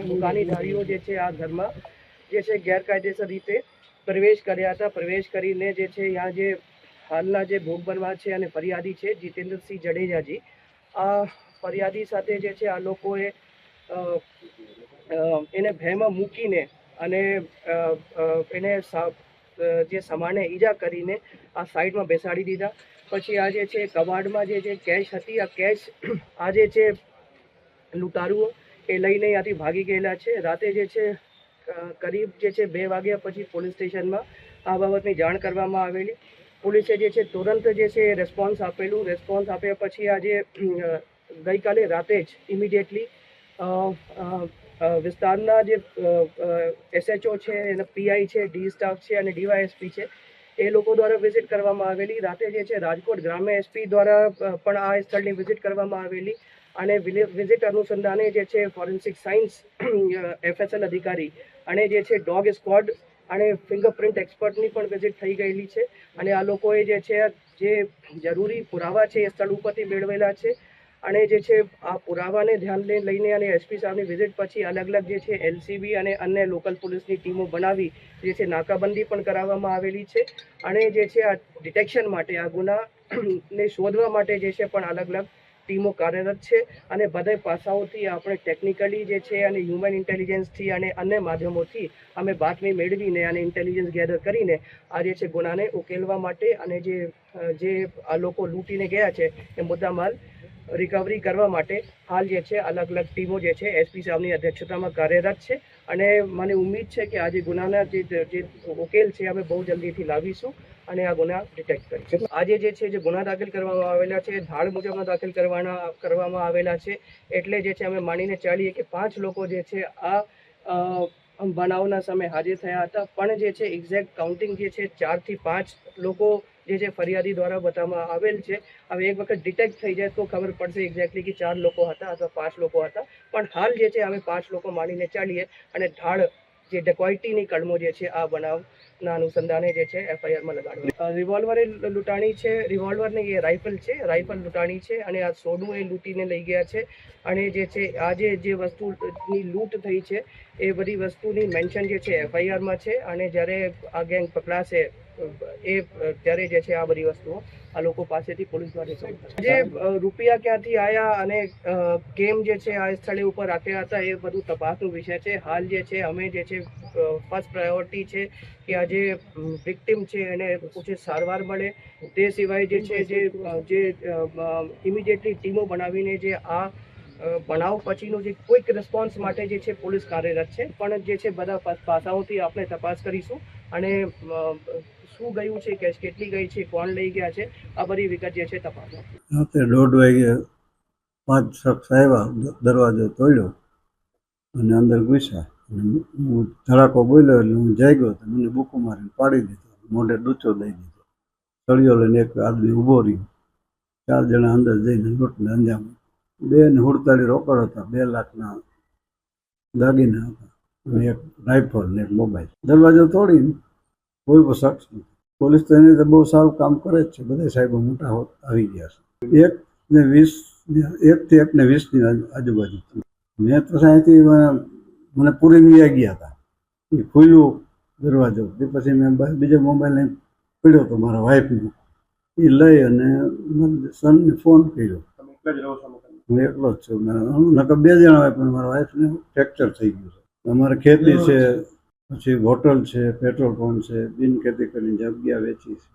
દુકાનીધારીઓ જે છે આ ઘરમાં જે છે ગેરકાયદેસર રીતે પ્રવેશ કર્યા હતા. પ્રવેશ કરીને જે છે यहाँ જે હાલના જે ભોગ બનવા છે અને ફરિયાદી છે જીતેન્દ્રસિંહ જડેજાજી, આ ફરિયાદી સાથે જે છે આ લોકોએ એને ભયમાં મૂકીને અને એને જે સામાન્ય ઈજા કરીને આ સાઈડમાં બેસાડી દીધા. પછી આ જે છે કબાડમાં જે કેશ હતી, આ કેશ આ જે છે લૂંટારુઓ એ લઈને ત્યાંથી ભાગી ગયેલા છે. રાતે જે છે કરીબ જે છે 2 વાગ્યા પછી પોલીસ સ્ટેશનમાં આ બાબતની જાણ કરવામાં આવેલી. પોલીસે જે છે તુરંત જે છે રેસ્પોન્સ આપેલું. રેસ્પોન્સ આપ્યા પછી આજે ગઈકાલે રાતે જ ઇમિડિયેટલી વિસ્તારના જે SHO છે, એના PI છે, ડી સ્ટાફ છે અને DYSP છે, એ લોકો દ્વારા વિઝિટ કરવામાં આવેલી. રાતે જે છે રાજકોટ ગ્રામ્ય SP દ્વારા પણ આ સ્થળની વિઝિટ કરવામાં આવેલી અને વિઝિટ અનુસંધાને જે છે ફોરેન્સિક સાયન્સ FSL અધિકારી અને જે છે ડોગ સ્ક્વોડ અને ફિંગરપ્રિન્ટ એક્સપર્ટની પણ વિઝિટ થઈ ગયેલી છે. અને આ લોકોએ જે છે જે જરૂરી પુરાવા છે એ સ્થળ ઉપરથી મેળવેલા છે. અને જે છે આ પુરાવાને ધ્યાને લઈને અને SP સાહેબની વિઝિટ પછી અલગ અલગ જે છે LCB અને અન્ય લોકલ પોલીસની ટીમો બનાવી જે છે નાકાબંધી પણ કરાવવામાં આવેલી છે. અને જે છે આ ડિટેક્શન માટે, આ ગુનાને શોધવા માટે જે છે પણ અલગ અલગ ટીમો કાર્યરત છે. અને બધા પાસાઓથી આપણે ટેકનિકલી જે છે અને હ્યુમન ઇન્ટેલિજન્સથી અને અન્ય માધ્યમોથી અમે બાતમી મેળવીને અને ઇન્ટેલિજન્સ ગેધર કરીને આ જે છે ગુનાને ઉકેલવા માટે અને જે આ લોકો લૂંટીને ગયા છે એ મુદ્દામાલ રિકવરી કરવા માટે હાલ જે છે અલગ અલગ ટીમો જે છે SP સાહેબની અધ્યક્ષતામાં કાર્યરત છે. અને મને ઉમ્મીદ છે કે આ જે ગુનાના જે ઉકેલ છે અમે બહુ જલ્દીથી લાવીશું અને આ ગુના ડિટેક્ટ કરીશું. આજે જે છે જે ગુના દાખલ કરવામાં આવેલા છે ધાડ મુજબના દાખલ કરવામાં આવેલા છે. એટલે જે છે અમે માનીને ચાલીએ કે 5 લોકો જે છે આ બનાવના સમયે હાજર થયા હતા. પણ જે છે એક્ઝેક્ટ કાઉન્ટિંગ જે છે 4 થી 5 લોકો જે છે ફરિયાદી દ્વારા બતાવવામાં આવેલ છે. હવે એક વખત ડિટેક્ટ થઈ જાય તો ખબર પડશે એક્ઝેક્ટલી કે 4 લોકો હતા અથવા 5 લોકો હતા. પણ હાલ જે છે અમે 5 લોકો માનીને ચાલીએ અને ધાડ જે ડકોઇટીની કલમો જે છે આ બનાવના અનુસંધાને જે છે FIRમાં લગાડવા. રિવોલ્વર એ લૂંટાણી છે, રિવોલ્વર ને એ રાઇફલ છે, રાઇફલ લૂંટાણી છે અને આ સોનું એ લૂંટીને લઈ ગયા છે. અને જે છે આજે જે વસ્તુની લૂંટ થઈ છે એ બધી વસ્તુની મેન્શન જે છે FIRમાં છે. અને જ્યારે આ ગેંગ પકડાશે ત્યારે જે છે આ બધી વસ્તુઓ આ લોકો પાસેથી પોલીસ દ્વારા જે રૂપિયા ક્યાંથી આવ્યા અને કેમ જે છે આ સ્થળે ઉપર રાખ્યા હતા એ બધું તપાસનો વિષય છે. હાલ જે છે અમે જે છે ફર્સ્ટ પ્રાયોરિટી છે કે આ જે વિક્ટિમ છે એને ઉચિત સારવાર મળે. તે સિવાય જે છે જે ઇમિડિયેટલી ટીમો બનાવીને જે આ બનાવ પછીનો જે ક્વિક રિસ્પોન્સ માટે જે છે પોલીસ કાર્યરત છે. પણ જે છે બધા પાસાઓથી આપણે તપાસ કરીશું અને શું ગયું છે, કેશ કેટલી ગઈ છે, કોણ લઈ ગયા છે, આ બધી વિગત જે છે તપાસ. રાત્રે 1:30 વાગે 5 શખ્સ આવ્યા, દરવાજો તોડ્યો અને અંદર ઘૂસ્યા. હું ધડાકો બોલ્યો એટલે હું જાગ્યો તો મને બૂકો મારીને પાડી દીધો, મોઢે ડૂચો દઈ દીધો. સળિયો લઈને એક આદમી ઊભો રહ્યો. 4 જણા અંદર જઈને લૂંટને અંજામ. 2 ને 47 રોકડ હતા, 2 લાખના દાગીના હતા અને એક રાઇફલ ને એક મોબાઈલ. દરવાજો તોડીને કોઈ પણ શખ્સ નથી. પોલીસ તો એની રીતે બહુ સારું કામ કરે જ છે. બધા સાહેબો મોટા આવી ગયા છે. 1 થી 20ની આજુબાજુ. મેં તો અહીંથી મને પૂરી વ્યા ગયા હતા. એ ખુલ્લું દરવાજો. તે પછી મેં બીજો મોબાઈલ લઈને પડ્યો હતો મારા વાઈફનો. એ લઈ અને સનને ફોન કર્યો. હું એકલો જ છું. નકર 2 જણા હોય પણ મારા વાઈફને ફ્રેક્ચર થઈ ગયું છે. અમારે ખેતી છે, પછી હોટલ છે, પેટ્રોલ પંપ છે, બિનખેતી કરીને જગ્યા વેચી છે.